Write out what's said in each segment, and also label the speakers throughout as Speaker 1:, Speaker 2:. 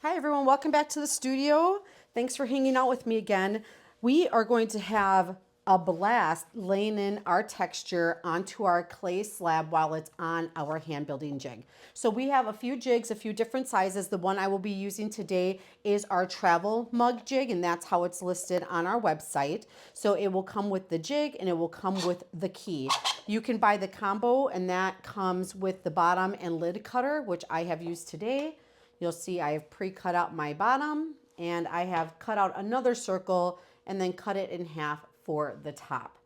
Speaker 1: Hi everyone, welcome back to the studio. Thanks for hanging out with me again. We are going to have a blast laying in our texture onto our clay slab while it's on our hand building jig. So we have a few jigs, a few different sizes. The one I will be using today is our travel mug jig, and that's how it's listed on our website. So it will come with the jig and it will come with the key. You can buy the combo, and that comes with the bottom and lid cutter, which I have used today. You'll see I have pre-cut out my bottom, and I have cut out another circle and then cut it in half for the top.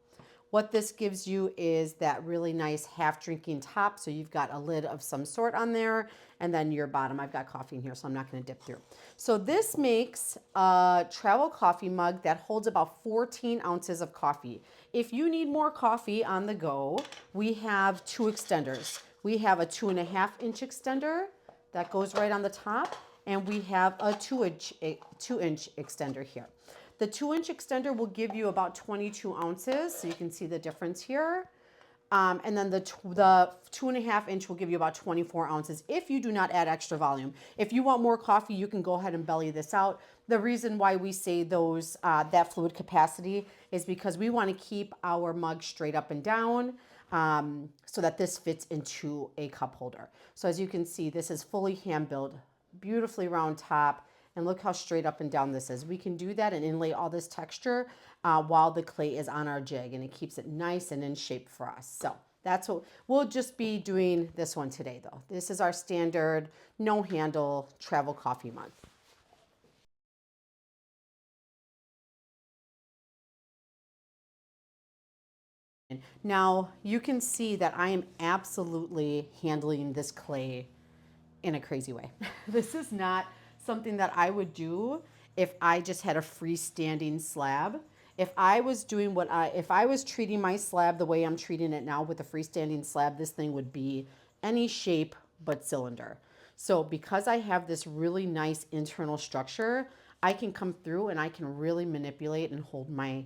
Speaker 1: What this gives you is that really nice half drinking top. So you've got a lid of some sort on there, and then your bottom. I've got coffee in here, so I'm not going to dip through. So this makes a travel coffee mug that holds about 14 ounces of coffee. If you need more coffee on the go, we have two extenders. We have a 2.5-inch extender that goes right on the top, and we have a 2-inch extender here. The 2-inch extender will give you about 22 ounces, so you can see the difference here. And then the 2.5-inch will give you about 24 ounces if you do not add extra volume. If you want more coffee, you can go ahead and belly this out. The reason why we say those that fluid capacity is because we want to keep our mug straight up and down, so that this fits into a cup holder. So as you can see, this is fully hand built, beautifully round top, and look how straight up and down this is. We can do that and inlay all this texture while the clay is on our jig, and it keeps it nice and in shape for us. So that's what we'll just be doing this one today though. This is our standard no handle travel coffee mug. Now you can see that I am absolutely handling this clay in a crazy way. This is not something that I would do if I just had a freestanding slab. If I was doing if I was treating my slab the way I'm treating it now with a freestanding slab, this thing would be any shape but cylinder. So because I have this really nice internal structure, I can come through and I can really manipulate and hold my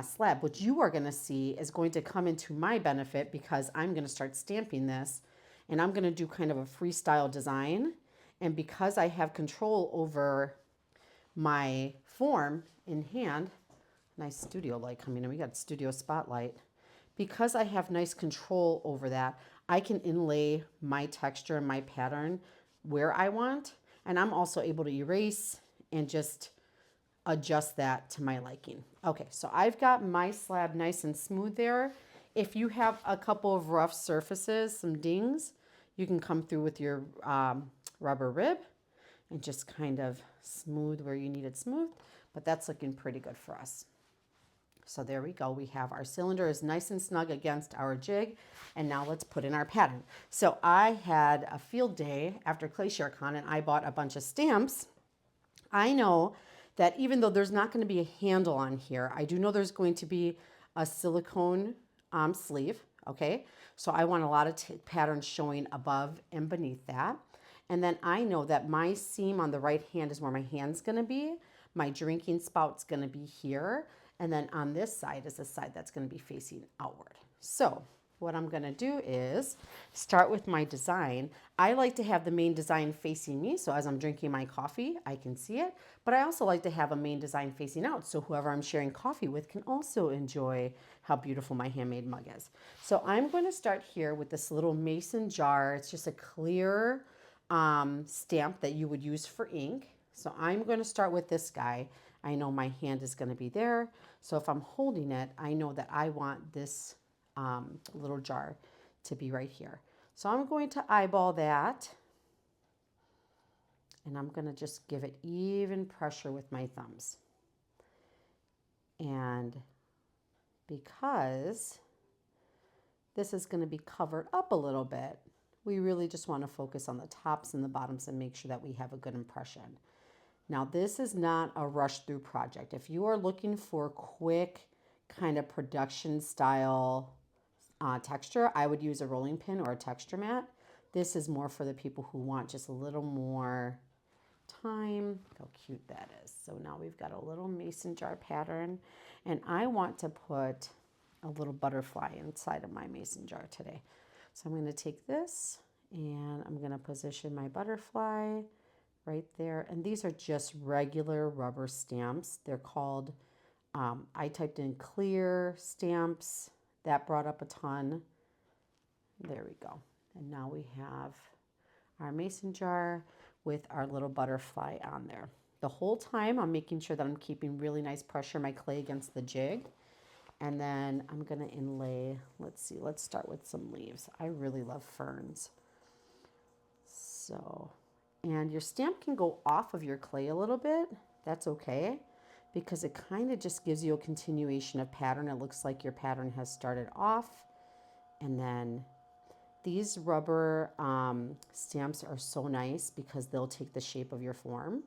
Speaker 1: slab. What you are going to see is going to come into my benefit because I'm going to start stamping this, and I'm going to do kind of a freestyle design. And because I have control over my form in hand, nice studio light coming in. We got studio spotlight. Because I have nice control over that, I can inlay my texture and my pattern where I want. And I'm also able to erase and just adjust that to my liking. Okay, so I've got my slab nice and smooth there. If you have a couple of rough surfaces, some dings, you can come through with your rubber rib and just kind of smooth where you need it smooth, but that's looking pretty good for us. So there we go. We have our cylinder is nice and snug against our jig, and now let's put in our pattern. So I had a field day after ClayShareCon, and I bought a bunch of stamps. I know that even though there's not going to be a handle on here, I do know there's going to be a silicone sleeve, okay? So I want a lot of patterns showing above and beneath that. And then I know that my seam on the right hand is where my hand's going to be. My drinking spout's going to be here. And then on this side is the side that's going to be facing outward. So what I'm going to do is start with my design. I like to have the main design facing me, so as I'm drinking my coffee, I can see it. But I also like to have a main design facing out, so whoever I'm sharing coffee with can also enjoy how beautiful my handmade mug is. So I'm going to start here with this little mason jar. It's just a clear stamp that you would use for ink. So I'm going to start with this guy. I know my hand is going to be there. So if I'm holding it, I know that I want this little jar to be right here. So I'm going to eyeball that, and I'm going to just give it even pressure with my thumbs. And because this is going to be covered up a little bit, we really just want to focus on the tops and the bottoms and make sure that we have a good impression. Now, this is not a rush through project. If you are looking for quick kind of production style texture, I would use a rolling pin or a texture mat. This is more for the people who want just a little more time. Look how cute that is. So now we've got a little mason jar pattern, and I want to put a little butterfly inside of my mason jar today. So I'm going to take this and I'm going to position my butterfly right there. And these are just regular rubber stamps. They're called, I typed in clear stamps. That brought up a ton. There we go. And now we have our mason jar with our little butterfly on there. The whole time I'm making sure that I'm keeping really nice pressure my clay against the jig. And then I'm gonna inlay, let's see, let's start with some leaves. I really love ferns. So, and your stamp can go off of your clay a little bit. That's okay, because it kind of just gives you a continuation of pattern. It looks like your pattern has started off. And then these rubber stamps are so nice because they'll take the shape of your form.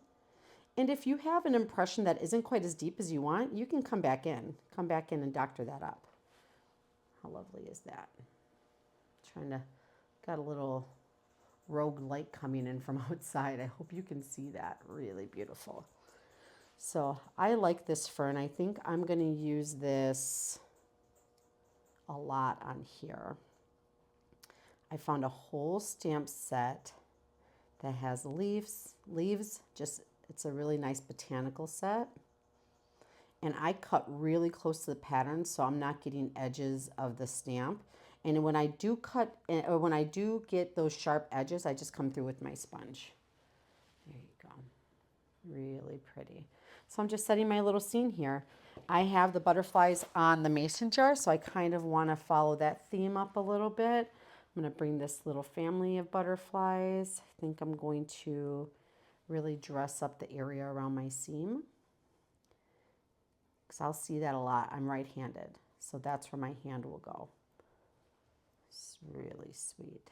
Speaker 1: And if you have an impression that isn't quite as deep as you want, you can come back in and doctor that up. How lovely is that? Got a little rogue light coming in from outside. I hope you can see that. Really beautiful. So I like this fern. I think I'm going to use this a lot on here. I found a whole stamp set that has leaves, just, it's a really nice botanical set. And I cut really close to the pattern so I'm not getting edges of the stamp. And when I do cut, or when I do get those sharp edges, I just come through with my sponge. There you go. Really pretty. So I'm just setting my little scene here. I have the butterflies on the mason jar, so I kind of want to follow that theme up a little bit. I'm going to bring this little family of butterflies. I think I'm going to really dress up the area around my seam, because I'll see that a lot. I'm right-handed, so that's where my hand will go. It's really sweet.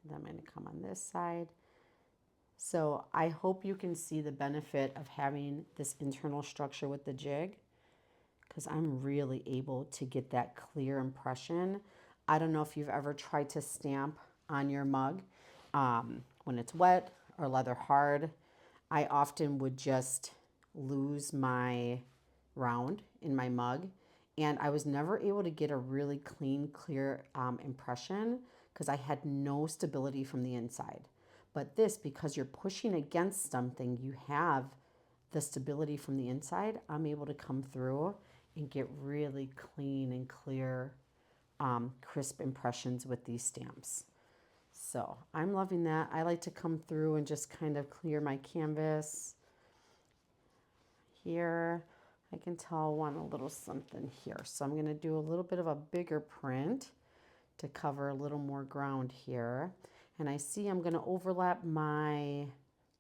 Speaker 1: And then I'm going to come on this side. So I hope you can see the benefit of having this internal structure with the jig, because I'm really able to get that clear impression. I don't know if you've ever tried to stamp on your mug when it's wet or leather hard. I often would just lose my round in my mug, and I was never able to get a really clean, clear impression because I had no stability from the inside. But this, because you're pushing against something, you have the stability from the inside. I'm able to come through and get really clean and clear, crisp impressions with these stamps. So I'm loving that. I like to come through and just kind of clear my canvas here. I can tell I want a little something here. So I'm going to do a little bit of a bigger print to cover a little more ground here. And I see I'm going to overlap my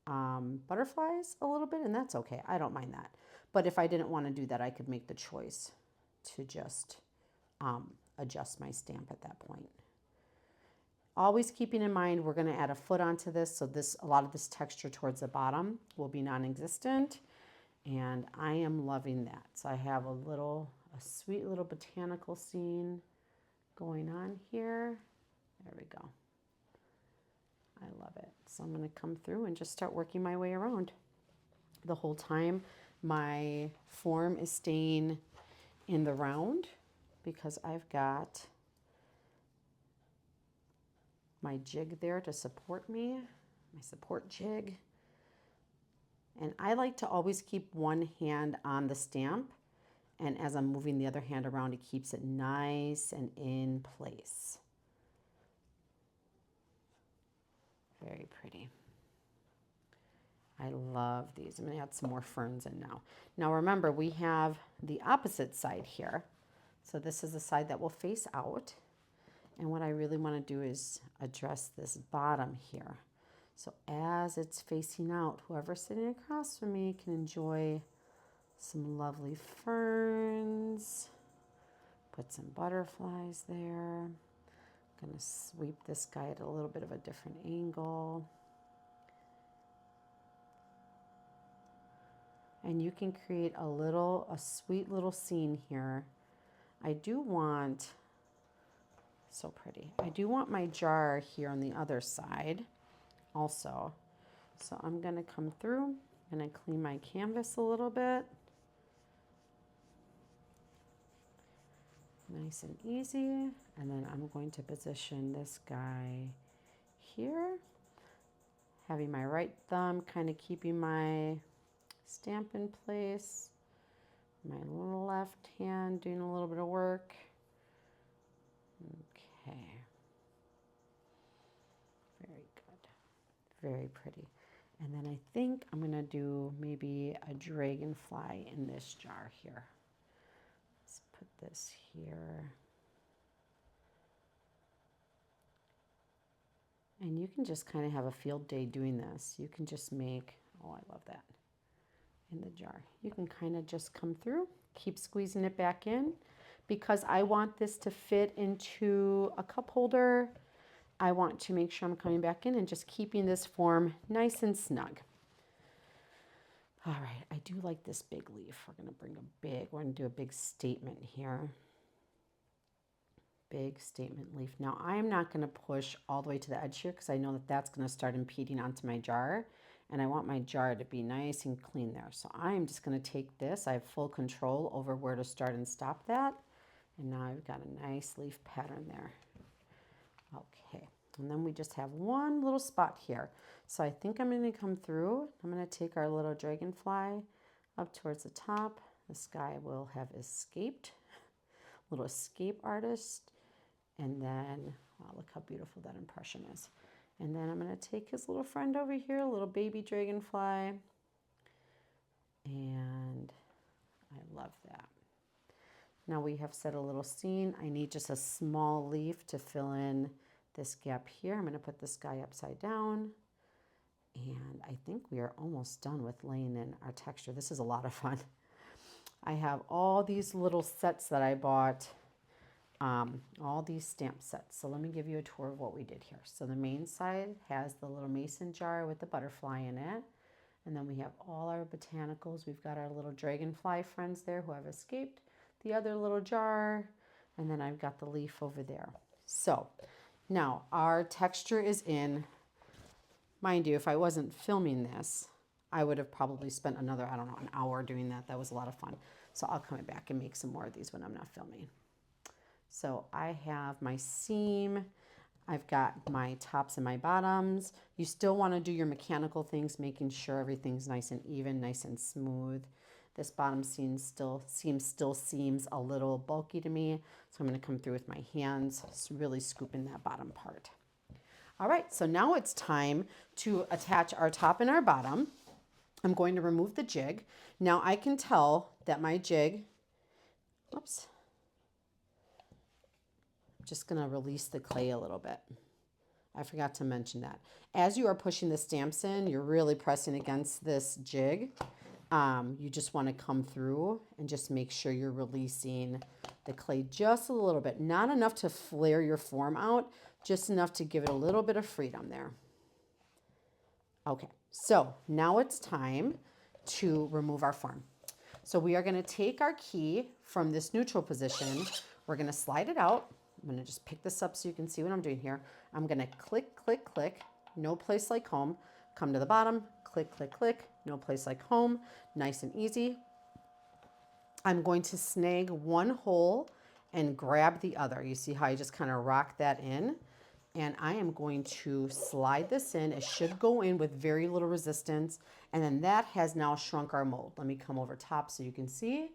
Speaker 1: butterflies a little bit, and that's okay. I don't mind that. But if I didn't want to do that, I could make the choice to just adjust my stamp at that point. Always keeping in mind, we're going to add a foot onto this, so a lot of this texture towards the bottom will be non-existent, and I am loving that. So I have a sweet little botanical scene going on here. There we go. I love it. So I'm going to come through and just start working my way around. The whole time my form is staying in the round because I've got my jig there to support me, my support jig. And I like to always keep one hand on the stamp, and as I'm moving the other hand around, it keeps it nice and in place. Very pretty. I love these. I'm going to add some more ferns in now. Now remember, we have the opposite side here. So this is the side that will face out. And what I really want to do is address this bottom here. So as it's facing out, whoever's sitting across from me can enjoy some lovely ferns. Put some butterflies there. I'm going to sweep this guy at a little bit of a different angle. And you can create a sweet little scene here. I do want, so pretty. I do want my jar here on the other side also. So I'm going to come through, I'm going to clean my canvas a little bit. Nice and easy. And then I'm going to position this guy here. Having my right thumb kind of keeping my stamp in place. My left hand doing a little bit of work. Okay. Very good. Very pretty. And then I think I'm going to do maybe a dragonfly in this jar here. Let's put this here. And you can just kind of have a field day doing this. You can just make, oh, I love that, in the jar. You can kind of just come through, keep squeezing it back in. Because I want this to fit into a cup holder, I want to make sure I'm coming back in and just keeping this form nice and snug. All right, I do like this big leaf. We're going to do a big statement here. Big statement leaf. Now I am not going to push all the way to the edge here because I know that that's going to start impeding onto my jar, and I want my jar to be nice and clean there. So I'm just going to take this. I have full control over where to start and stop that. And now I've got a nice leaf pattern there. Okay, and then we just have one little spot here. So I think I'm going to come through. I'm going to take our little dragonfly up towards the top. This guy will have escaped. Little escape artist. And then, wow, look how beautiful that impression is. And then I'm going to take his little friend over here, a little baby dragonfly. And I love that. Now we have set a little scene. I need just a small leaf to fill in this gap here. I'm going to put this guy upside down. And I think we are almost done with laying in our texture. This is a lot of fun. I have all these little sets that I bought. All these stamp sets. So let me give you a tour of what we did here. So the main side has the little mason jar with the butterfly in it. And then we have all our botanicals. We've got our little dragonfly friends there who have escaped. The other little jar. And then I've got the leaf over there. So now our texture is in. Mind you, if I wasn't filming this, I would have probably spent another, I don't know, an hour doing that. That was a lot of fun. So I'll come back and make some more of these when I'm not filming. So I have my seam, I've got my tops and my bottoms. You still want to do your mechanical things, making sure everything's nice and even, nice and smooth. This bottom seam still seems a little bulky to me, so I'm going to come through with my hands, really scooping that bottom part. All right, so now it's time to attach our top and our bottom. I'm going to remove the jig. Now I can tell that my jig, oops, just going to release the clay a little bit. I forgot to mention that. As you are pushing the stamps in, you're really pressing against this jig. You just want to come through and just make sure you're releasing the clay just a little bit. Not enough to flare your form out, just enough to give it a little bit of freedom there. Okay, so now it's time to remove our form. So we are going to take our key from this neutral position. We're going to slide it out. I'm going to just pick this up so you can see what I'm doing here. I'm going to click, click, click, no place like home. Come to the bottom, click, click, click, no place like home. Nice and easy. I'm going to snag one hole and grab the other. You see how I just kind of rock that in? And I am going to slide this in. It should go in with very little resistance. And then that has now shrunk our mold. Let me come over top so you can see.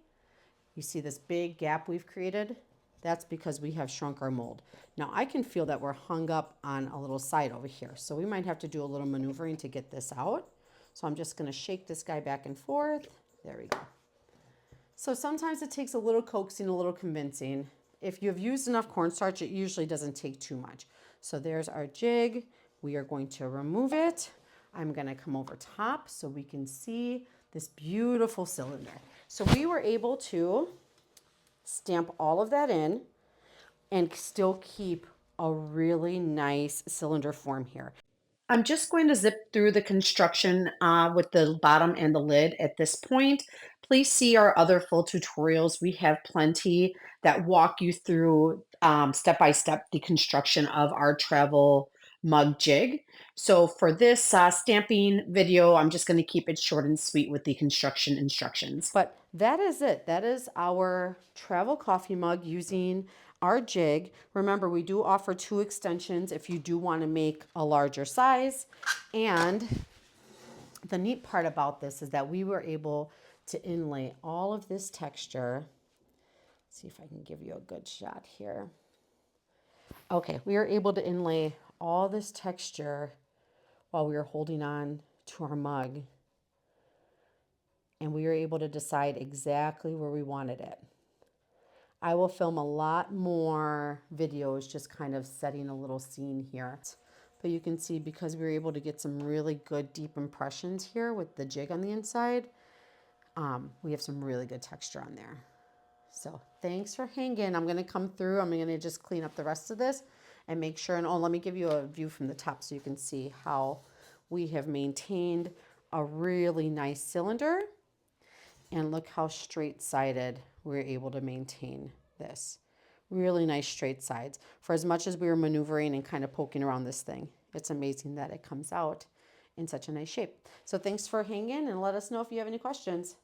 Speaker 1: You see this big gap we've created? That's because we have shrunk our mold. Now I can feel that we're hung up on a little side over here. So we might have to do a little maneuvering to get this out. So I'm just gonna shake this guy back and forth. There we go. So sometimes it takes a little coaxing, a little convincing. If you've used enough cornstarch, it usually doesn't take too much. So there's our jig. We are going to remove it. I'm gonna come over top so we can see this beautiful cylinder. So we were able to stamp all of that in and still keep a really nice cylinder form here. I'm just going to zip through the construction with the bottom and the lid at this point. Please see our other full tutorials. We have plenty that walk you through step by step the construction of our travel mug jig. So for this stamping video, I'm just going to keep it short and sweet with the construction instructions. But that is it. That is our travel coffee mug using our jig. Remember, we do offer 2 extensions if you do want to make a larger size. And the neat part about this is that we were able to inlay all of this texture. Let's see if I can give you a good shot here. Okay, we were able to inlay all this texture while we were holding on to our mug. And we were able to decide exactly where we wanted it. I will film a lot more videos just kind of setting a little scene here. But you can see, because we were able to get some really good deep impressions here with the jig on the inside, we have some really good texture on there. So thanks for hanging. I'm going to come through. I'm going to just clean up the rest of this and make sure. And oh, let me give you a view from the top so you can see how we have maintained a really nice cylinder. And look how straight-sided we're able to maintain this. Really nice straight sides. For as much as we were maneuvering and kind of poking around this thing, it's amazing that it comes out in such a nice shape. So thanks for hanging, and let us know if you have any questions.